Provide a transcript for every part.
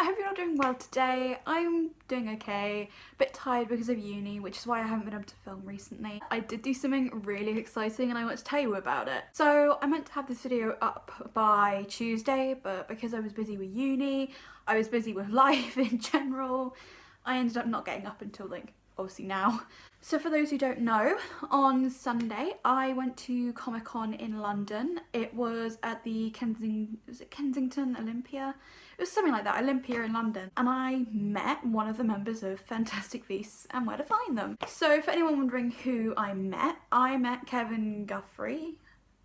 hope you're all doing well today. I'm doing okay, a bit tired because of uni, which is why I haven't been able to film recently. I did do something really exciting and I want to tell you about it. So I meant to have this video up by Tuesday, but because I was busy with uni, I was busy with life in general, I ended up not getting up until like obviously now. So for those who don't know, on Sunday I went to Comic-Con in London. It was at the Kensington Olympia? It was something like that, Olympia in London. And I met one of the members of Fantastic Beasts and Where to Find Them. So for anyone wondering who I met Kevin Guthrie.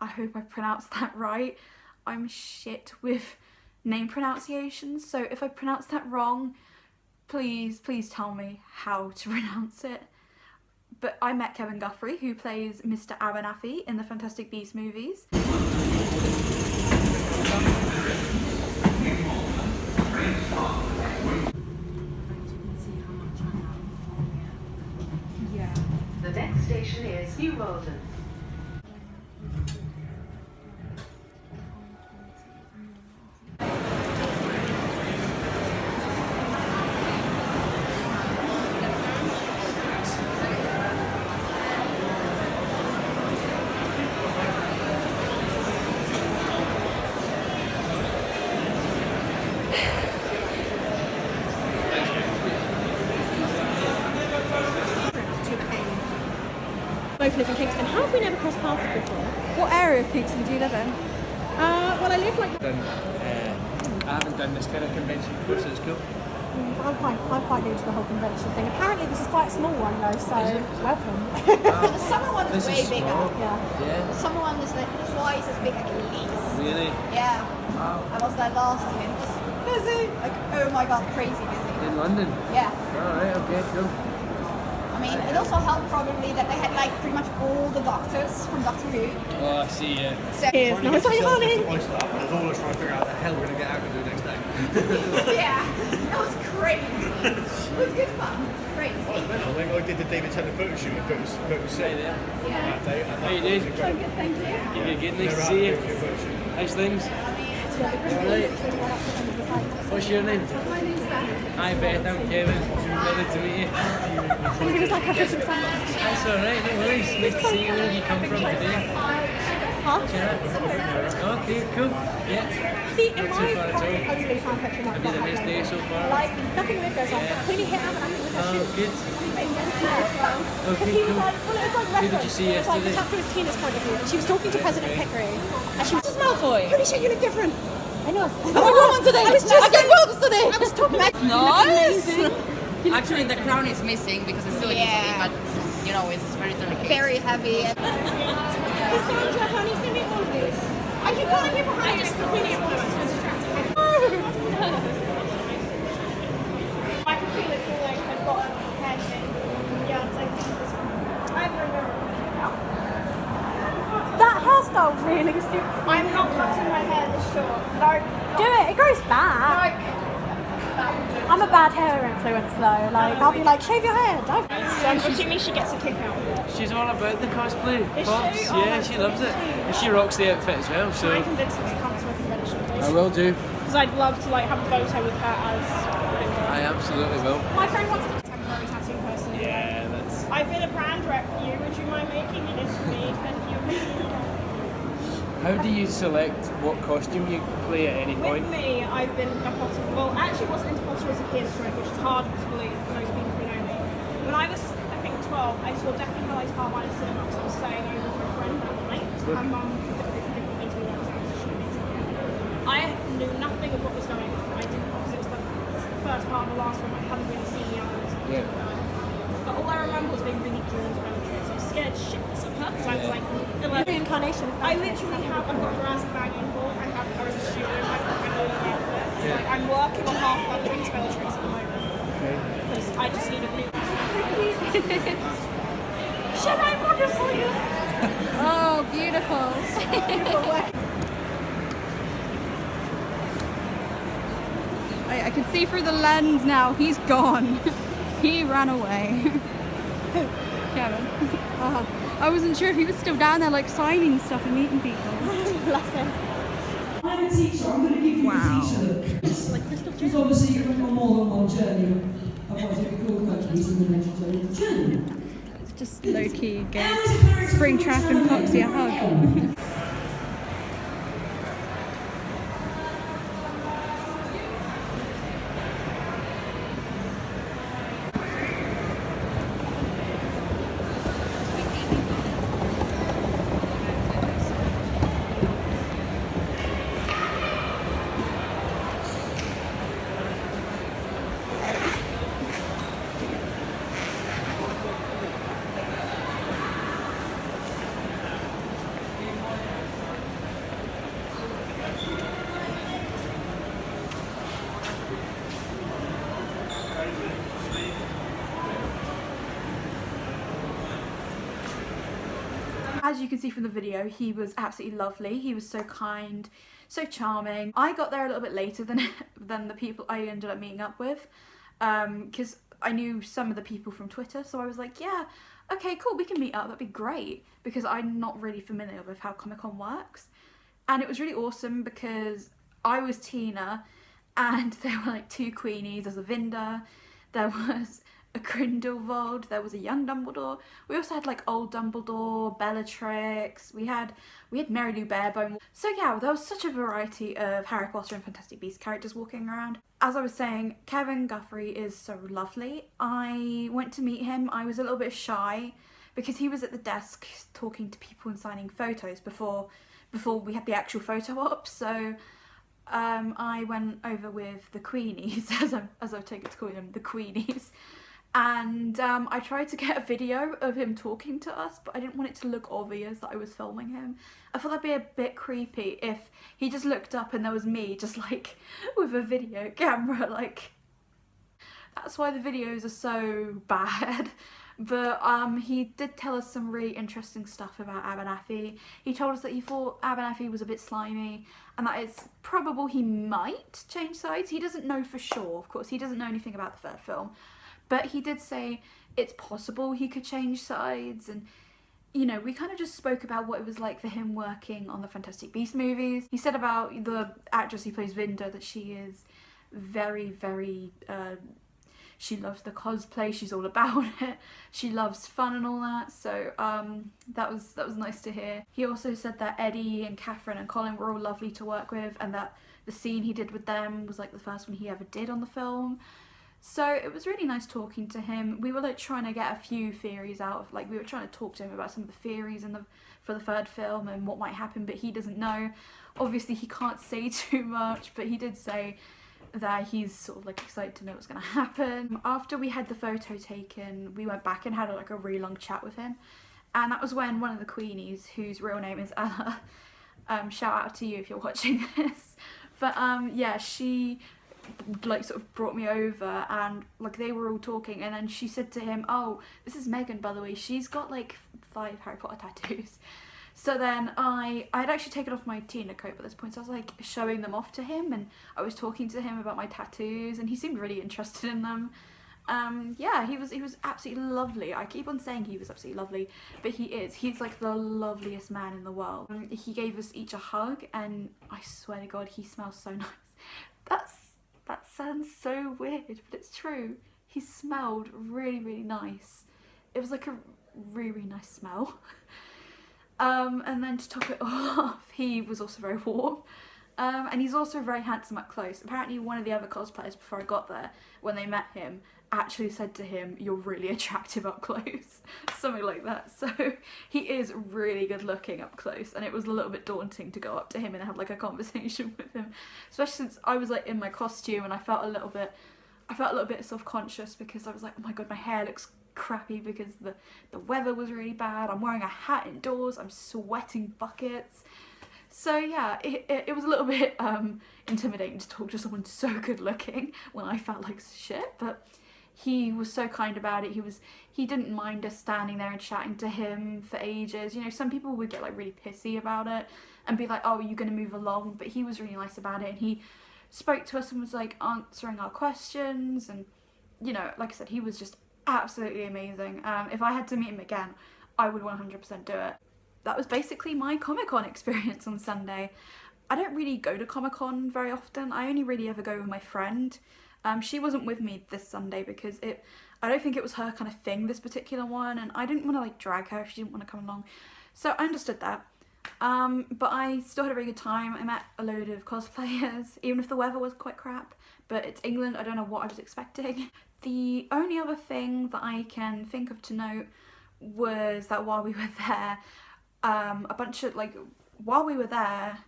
I hope I pronounced that right. I'm shit with name pronunciations, so if I pronounce that wrong, please tell me how to pronounce it. But I met Kevin Guthrie, who plays Mr. Abernathy in the Fantastic Beasts movies. The next station is New Malden. Both live in Kingston. How have we never crossed paths before? What area of Kingston do you live in? Well, I live like... I haven't done this kind of convention before, so it's cool. I'm quite new to the whole convention thing. Apparently this is quite a small one though, so welcome. The summer one is way bigger. Yeah. The summer one is like twice as big at least. Really? Yeah. Wow. I was there last year. It was busy. Like, oh my god, crazy busy. In London? Yeah. Alright, okay, cool. I mean, it also helped probably that they had like pretty much all the doctors from Doctor Who. Oh, I see, yeah. So, Cheers. Nice one, honey. My stuff, and I was always trying to figure out the hell we're going to get out and do next day. yeah, it was crazy. It was good fun. Crazy. I did the David Tennant photo shoot at photo set that day. How you doing? Thank you. Good, nice to see you. How's things? Alright. What's your name? My name's Beth. Hi Beth, I'm Kevin. Really to meet you. It was like a fish and sandwich. That's alright, no worries. Nice to see you. Where have you come from today? Huh? Okay, cool. Yeah. See, in Not my too far at all. hopefully try and catch him up. Have you had a nice day so far? Like, nothing weird goes on. When he hit Abernathy with her shoe. Oh, good. Because Okay, he was cool. like, well, it was like Who did reference. you see It was like the yesterday? chapter was Tina's point of view. And she was talking to President Pickering. And she was just Malfoy. holy shit, you look different. I know. Oh, today. I was just I got robes today. I was talking about Nice. Actually, the crown is missing because it's still Yeah. but you know it's very delicate. Very heavy. Cassandra, honey, send me all of this. I keep calling you behind just completely influenced. I can feel it feel like I've got a head in. Yeah, it's like this. I've that hairstyle really suits. I'm not cutting my hair this short. No. Do it. It grows back. I'm a bad hair influence though. Like I'll be like, shave your head. So I'm assuming she gets a kick out of it. She's all about the cosplay. Is Pops. she? Oh, Yeah, that's she loves it. And she rocks the outfit as well, so I convinced her to come to a convention. I will do. Because I'd love to like have a photo with her as. I absolutely will. My friend wants to temporary tattoo person. Yeah, that's... I've been a brand rep for you. Would you mind making it for me? How do you select what costume you play at any point? With me, I've been a Potter. Well, I actually wasn't into Potter as a kid, which is hard to believe for those people who know me. When I was, I think, 12, I saw Deathly Hallows Part 1 in cinema because I was staying over with a friend that night. My mum didn't want me to work out, so she made me take it. I knew nothing of what was going on. I didn't, because it was the first part of the last one. I hadn't really seen the others. Yeah. But all I remember was being really drawn to Bellatrix. I was scared shitless of her because I was like 11. Reincarnation. I've got Jurassic bag uniform. I have her as a student. I've got my own outfit. Yeah. Like, I'm working on half my Wings Bellatrix at the moment. Okay. Because I just need a new. Shall I model for you? Oh, beautiful. I can see through the lens now. He's gone. He ran away. Kevin. I wasn't sure if he was still down there like signing stuff and meeting people. Bless him. I'm a teacher. I'm going to give you a teacher look. Like crystal because obviously It's just low-key gave Springtrap and Foxy a hug. As you can see from the video, he was absolutely lovely. He was so kind, so charming. I got there a little bit later than the people I ended up meeting up with, because I knew some of the people from Twitter, so I was like, yeah, okay, cool, we can meet up, that'd be great, because I'm not really familiar with how Comic-Con works. And it was really awesome because I was Tina, and there were like 2 Queenies, there's a Vinda, there was a Grindelwald, there was a young Dumbledore. We also had like old Dumbledore, Bellatrix, we had Mary Lou Barebone. So yeah, there was such a variety of Harry Potter and Fantastic Beasts characters walking around. As I was saying, Kevin Guthrie is so lovely. I went to meet him. I was a little bit shy because he was at the desk talking to people and signing photos before we had the actual photo op. So I went over with the Queenies, as I've taken to call them, the Queenies. And I tried to get a video of him talking to us, but I didn't want it to look obvious that I was filming him. I thought that'd be a bit creepy if he just looked up and there was me just like with a video camera, like. That's why the videos are so bad. But he did tell us some really interesting stuff about Abernathy. He told us that he thought Abernathy was a bit slimy and that it's probable he might change sides. He doesn't know for sure, of course. He doesn't know anything about the 3rd film. But he did say it's possible he could change sides, and you know, we kind of just spoke about what it was like for him working on the Fantastic Beasts movies. He said about the actress who plays Vinda that she is very, very, she loves the cosplay, she's all about it, she loves fun and all that, so that was nice to hear. He also said that Eddie and Catherine and Colin were all lovely to work with, and that the scene he did with them was like the first one he ever did on the film. So it was really nice talking to him. We were like trying to get a few theories out of, like, we were trying to talk to him about some of the theories for the 3rd film and what might happen, but he doesn't know. Obviously he can't say too much, but he did say that he's sort of like excited to know what's going to happen. After we had the photo taken, we went back and had like a really long chat with him, and that was when one of the Queenies, whose real name is Ella, shout out to you if you're watching this, but yeah, she like sort of brought me over and like they were all talking, and then she said to him, oh, this is Megan, by the way, she's got like 5 Harry Potter tattoos. So then I had actually taken off my Tina coat by this point, so I was like showing them off to him, and I was talking to him about my tattoos, and he seemed really interested in them. Yeah, he was absolutely lovely. I keep on saying he was absolutely lovely, but he's like the loveliest man in the world. He gave us each a hug, and I swear to God, he smells so nice. That sounds so weird, but it's true. He smelled really, really nice. It was like a really, really nice smell. And then to top it off, he was also very warm. And he's also very handsome up close. Apparently one of the other cosplayers before I got there, when they met him, actually said to him, you're really attractive up close. Something like that. So he is really good looking up close, and it was a little bit daunting to go up to him and have like a conversation with him, especially since I was like in my costume and I felt a little bit self-conscious because I was like, oh my God, my hair looks crappy because the weather was really bad. I'm wearing a hat indoors, I'm sweating buckets. So yeah, it was a little bit intimidating to talk to someone so good looking when I felt like shit, but he was so kind about it. He didn't mind us standing there and chatting to him for ages. You know, some people would get like really pissy about it and be like, oh, are you gonna move along? But he was really nice about it, and he spoke to us and was like answering our questions, and you know, like I said, he was just absolutely amazing. If I had to meet him again, I would 100% do it. That was basically my Comic-Con experience on Sunday. I don't really go to Comic-Con very often. I only really ever go with my friend. She wasn't with me this Sunday because I don't think it was her kind of thing, this particular one, and I didn't want to like drag her if she didn't want to come along. So I understood that. But I still had a very good time. I met a load of cosplayers, even if the weather was quite crap. But it's England, I don't know what I was expecting. The only other thing that I can think of to note was that while we were there, while we were there,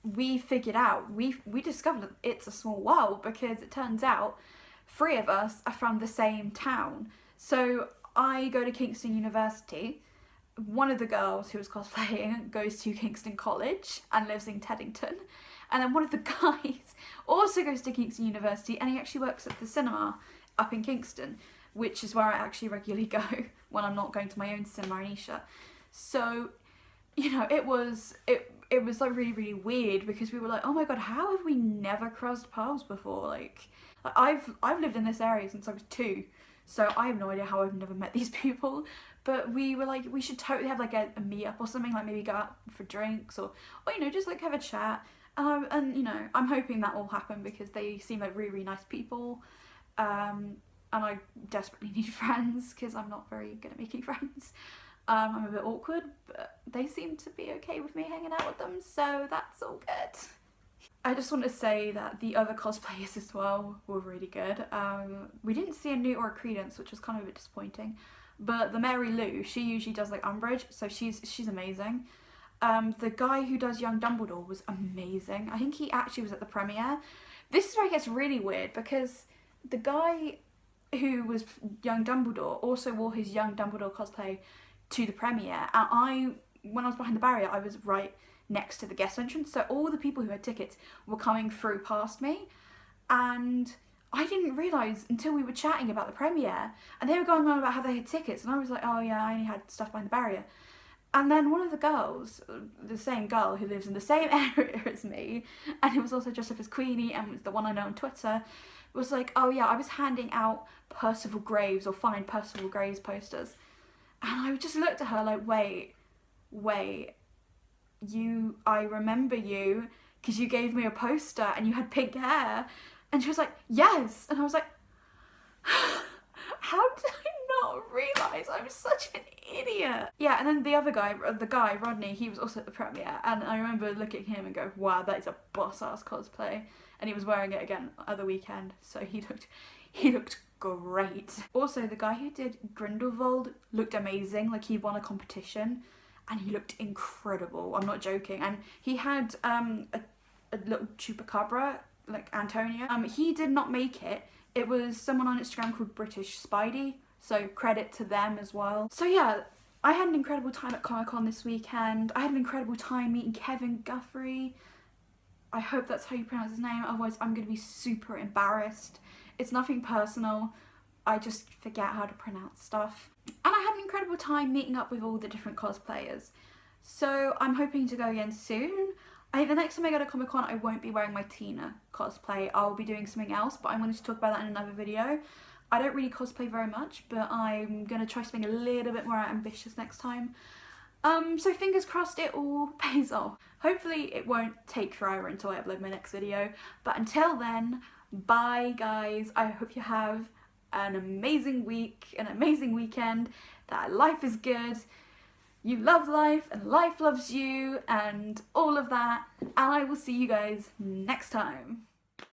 we figured out, we discovered that it's a small world, because it turns out 3 of us are from the same town. So I go to Kingston University. One of the girls who was cosplaying goes to Kingston College and lives in Teddington. And then one of the guys also goes to Kingston University, and he actually works at the cinema up in Kingston, which is where I actually regularly go when I'm not going to my own cinema in Esher. So, you know, it was like really, really weird, because we were like, oh my god, how have we never crossed paths before? Like I've lived in this area since I was 2, so I have no idea how I've never met these people. But we were like, we should totally have like a meet-up or something, like maybe go out for drinks or you know, just like have a chat. And you know, I'm hoping that will happen, because they seem like really, really nice people. And I desperately need friends, because I'm not very good at making friends. I'm a bit awkward, but they seem to be okay with me hanging out with them, so that's all good. I just want to say that the other cosplayers as well were really good. We didn't see a Newt or a Credence, which was kind of a bit disappointing, but the Mary Lou, she usually does like Umbridge, so she's amazing. The guy who does young Dumbledore was amazing. I think he actually was at the premiere. This is where it gets really weird, because the guy who was young Dumbledore also wore his young Dumbledore cosplay to the premiere, and when I was behind the barrier, I was right next to the guest entrance, so all the people who had tickets were coming through past me, and I didn't realise until we were chatting about the premiere, and they were going on about how they had tickets, and I was like, oh yeah, I only had stuff behind the barrier. And then one of the girls, the same girl who lives in the same area as me, and who was also dressed up as Queenie and was the one I know on Twitter, was like, oh yeah, I was handing out Percival Graves or Find Percival Graves posters. And I just looked at her like, wait, I remember you, because you gave me a poster and you had pink hair. And she was like, yes. And I was like, how did I not realise I'm such an idiot? Yeah, and then the other guy, Rodney, he was also at the premiere, and I remember looking at him and go, wow, that is a boss-ass cosplay. And he was wearing it again at the weekend, so he looked great. Also, the guy who did Grindelwald looked amazing, like he won a competition, and he looked incredible, I'm not joking. And he had a little chupacabra, like Antonia. He did not make it. It was someone on Instagram called British Spidey, so credit to them as well. So yeah, I had an incredible time at Comic-Con this weekend. I had an incredible time meeting Kevin Guthrie. I hope that's how you pronounce his name, otherwise I'm going to be super embarrassed. It's nothing personal, I just forget how to pronounce stuff. And I had an incredible time meeting up with all the different cosplayers. So I'm hoping to go again soon. I think the next time I go to Comic-Con, I won't be wearing my Tina cosplay. I'll be doing something else, but I'm going to talk about that in another video. I don't really cosplay very much, but I'm going to try something a little bit more ambitious next time. So fingers crossed it all pays off. Hopefully it won't take forever until I upload my next video, but until then, bye guys. I hope you have an amazing week, an amazing weekend, that life is good, you love life and life loves you and all of that, and I will see you guys next time.